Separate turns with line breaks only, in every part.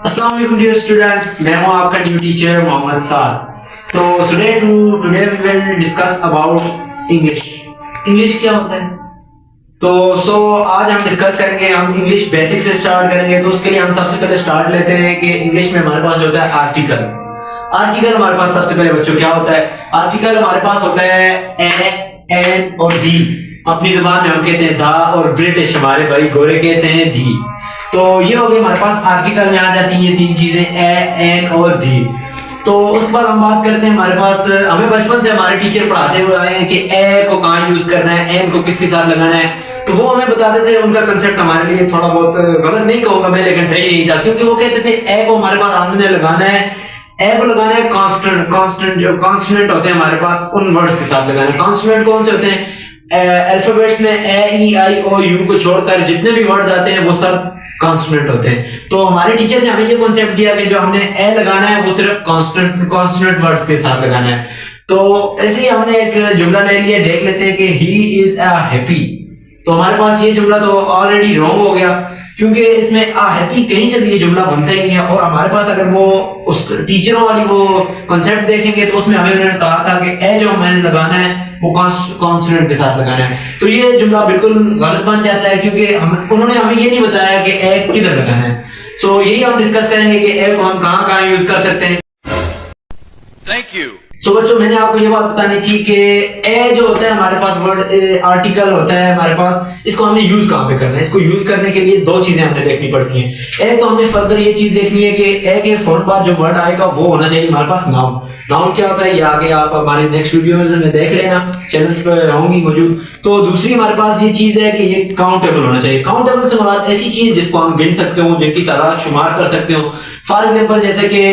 अस्सलाम वालेकुम dear students, मैं हूं आपका न्यू टीचर मोहम्मद साद। तो today we will discuss about English. English क्या होता है? तो आज हम डिस्कस करेंगे, हम इंग्लिश बेसिक से स्टार्ट करेंगे। तो उसके लिए हम सबसे पहले स्टार्ट लेते हैं कि इंग्लिश में हमारे पास होता है आर्टिकल। आर्टिकल हमारे पास सबसे पहले बच्चों क्या होता है? आर्टिकल हमारे पास होता है ए, एन और दी। अपनी जुबान में हम कहते हैं दा, और ब्रिटिश हमारे भाई गोरे कहते हैं दी। तो ये हो गए हमारे पास आर्टिकल में आ जाती हैं ये तीन चीजें, ए, एन और दी। तो उसके बाद हम बात करते हैं, हमारे पास हमें बचपन से हमारे टीचर पढ़ाते हुए आए हैं कि ए को कहाँ यूज करना है, एन को किसके साथ लगाना है। तो वो हमें बताते थे। उनका कंसेप्ट हमारे लिए थोड़ा बहुत गलत नहीं कहूंगा मैं, लेकिन सही नहीं था, क्योंकि वो कहते थे ए को हमारे पास हमने लगाना है, ए को लगाना है कांस्टेंट जो कांस्टेंट होते हैं हमारे पास उन वर्ड्स के साथ लगाना है। कांस्टेंट कौन से होते हैं? अल्फाबेट्स में ए, ई, आई, ओ, यू को छोड़कर जितने भी वर्ड्स आते हैं वो सब कांस्टेंट होते हैं। तो हमारे टीचर ने हमें ये कॉन्सेप्ट दिया कि जो हमने ए लगाना है वो सिर्फ कांस्टेंट वर्ड्स के साथ लगाना है। तो ऐसे ही हमने एक जुमला ले लिया, देख लेते हैं कि ही इज अ हैप्पी। तो हमारे पास ये जुमला तो ऑलरेडी रॉन्ग हो गया, क्योंकि इसमें आ हैप्पी कहीं से भी ये जुमला बनता ही नहीं है। और हमारे पास अगर वो उस टीचरों वाली वो कॉन्सेप्ट देखेंगे तो उसमें हमें उन्होंने कहा था कि ए जो हमें लगाना है वो कॉन्सोनेंट के साथ लगाना है। तो ये जुमला बिल्कुल गलत बन जाता है, क्योंकि उन्होंने हमें ये नहीं बताया कि ए किधर लगाना है। सो यही हम डिस्कस करेंगे कि ए को हम कहाँ कहाँ यूज कर सकते हैं।
Thank you.
सो बच्चों, मैंने आपको ये बात बतानी थी कि ए जो होता है हमारे पास वर्ड आर्टिकल होता है हमारे पास, इसको हमने यूज कहाँ पे करना है। इसको यूज करने के लिए दो चीजें हमने देखनी पड़ती हैं। एक तो हमने फर्दर ये चीज देखनी है कि ए के फौरन बाद जो वर्ड आएगा वो होना चाहिए हमारे पास नाउन। नाउन क्या होता है ये आगे आप हमारे नेक्स्ट वीडियो में देख लेना, चैनल पर होंगी मौजूद। तो दूसरी हमारे पास ये चीज है कि ये काउंटेबल होना चाहिए। काउंटेबल से मुराद ऐसी चीज जिसको हम गिन सकते हो, जिनकी तादाद शुमार कर सकते हो। फॉर एग्जाम्पल जैसे कि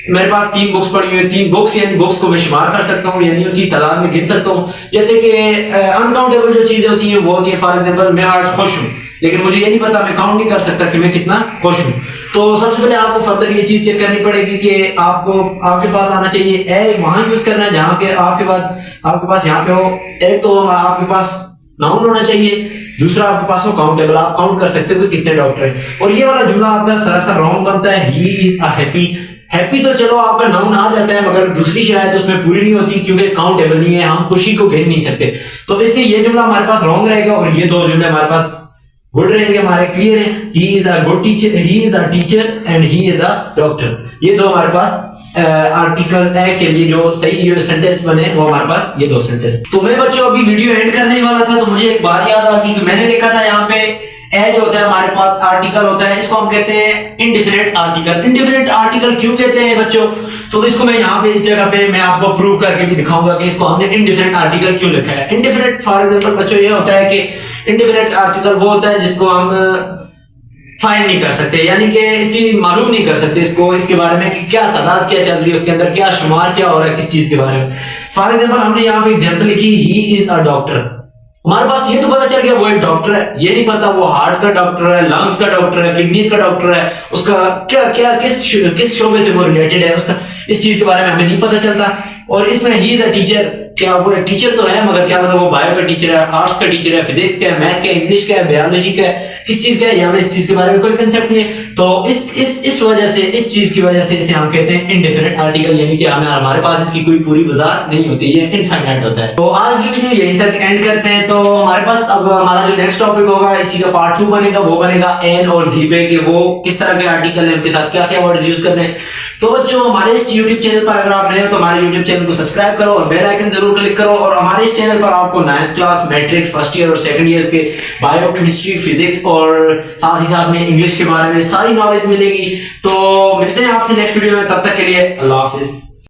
मेरे पास 3 बुक्स पड़ी हुई है, 3 बुक्स यानी बुक्स को मैं शुमार कर सकता हूँ, यानी उनकी तादाद में गिन सकता हूँ। जैसे कि अनकाउंटेबल जो चीजें होती हैं वो होती है, फॉर एग्जांपल मैं आज खुश हूँ, लेकिन मुझे ये नहीं पता, मैं काउंट नहीं कर सकता कि मैं कितना खुश हूँ। तो सबसे पहले आपको फर्दर ये चीज चेक करनी पड़ेगी कि आपके पास आना चाहिए ए वहां यूज करना है जहाँ के आपके पास यहाँ पे हो। एक तो आपके पास नाउन होना चाहिए, दूसरा आपके पास हो काउंटेबल। आप काउंट कर सकते हो कि कितने डॉक्टर हैं। और ये वाला जुमला आपका सरासर रॉन्ग बनता है, he is a happy. Happy तो चलो आपका नाउन आ जाता है, मगर दूसरी शायद उसमें पूरी नहीं होती, क्योंकि काउंटेबल नहीं है, हम खुशी को गिन नहीं सकते। तो इसलिए ये जुमला हमारे पास रॉन्ग रहेगा, और ये दो जुमले हमारे पास गुड रहेंगे, हमारे क्लियर है। He is a good teacher, he is a teacher and he is a doctor. ये दो हमारे पास आर्टिकल ए के लिए जो सही सेंटेंस बने वो हमारे पास ये दो सेंटेंस। तो मैं बच्चों अभी वीडियो एंड करने वाला था, तो मुझे एक बात याद आ गई कि मैंने लिखा था यहाँ पे ए जो होता है हमारे पास आर्टिकल होता है, इसको हम कहते हैं इंडिफिनिट आर्टिकल। इंडिफिनिट आर्टिकल क्यों कहते हैं बच्चों? तो इसको मैं यहाँ पे इस जगह पे मैं आपको प्रूव करके भी दिखाऊंगा कि इसको हमने इंडिफिनिट आर्टिकल क्यों लिखा है। इंडिफिनिट फॉर एग्जांपल बच्चों ये होता है कि इंडिफिनिट आर्टिकल वो होता है जिसको हम फाइंड नहीं कर सकते, यानी कि इसकी मालूम नहीं कर सकते इसको, इसके बारे में कि क्या तादाद क्या चल रही है, उसके अंदर क्या शुमार क्या हो रहा है किस चीज के बारे में। फॉर एग्जांपल हमने यहाँ पे एग्जांपल लिखी ही इज अ डॉक्टर। हमारे पास ये तो पता चल गया वो एक डॉक्टर है, ये नहीं पता वो हार्ट का डॉक्टर है, लंग्स का डॉक्टर है, किडनीज का डॉक्टर है, उसका क्या क्या किस शोबे से वो रिलेटेड है, उसका इस चीज के बारे में हमें नहीं पता चलता। और इसमें ही इज अ टीचर, क्या वो एक टीचर तो है, मगर क्या पता वो बायो का टीचर है, आर्ट्स का टीचर है, फिजिक्स का है, मैथ का है, इंग्लिश का है, बायोलॉजी का है, किस चीज का है, हमें इस चीज के बारे में कोई कंसेप्ट नहीं है। तो इस वजह से, इस चीज की वजह से इसे हम कहते हैं इंडिफिनिट आर्टिकल, यानी कि हमारे पास इसकी कोई पूरी वजाहत नहीं होती, ये इनफाइनाइट होता है। तो आज की वीडियो यहीं तक एंड करते हैं। तो हमारे पास अब हमारा जो नेक्स्ट टॉपिक होगा इसी का पार्ट 2 बनेगा, वो बनेगा एन और दी पे, कि वो किस तरह के आर्टिकल है, उनके साथ क्या क्या वर्ड्स यूज करने हैं। तो बच्चों हमारे इस यूट्यूब चैनल पर अगर आप नए हो तो हमारे यूट्यूब चैनल को सब्सक्राइब करो और बेल आइकन जरूर क्लिक करो। और हमारे इस चैनल पर आपको 9th class, matrix, first year और सेकंड ईयर के बायो, केमिस्ट्री, फिजिक्स और साथ ही साथ में इंग्लिश के बारे में सारी नॉलेज मिलेगी। तो मिलते हैं आपसे नेक्स्ट वीडियो में, तब तक के लिए अल्लाह हाफिज।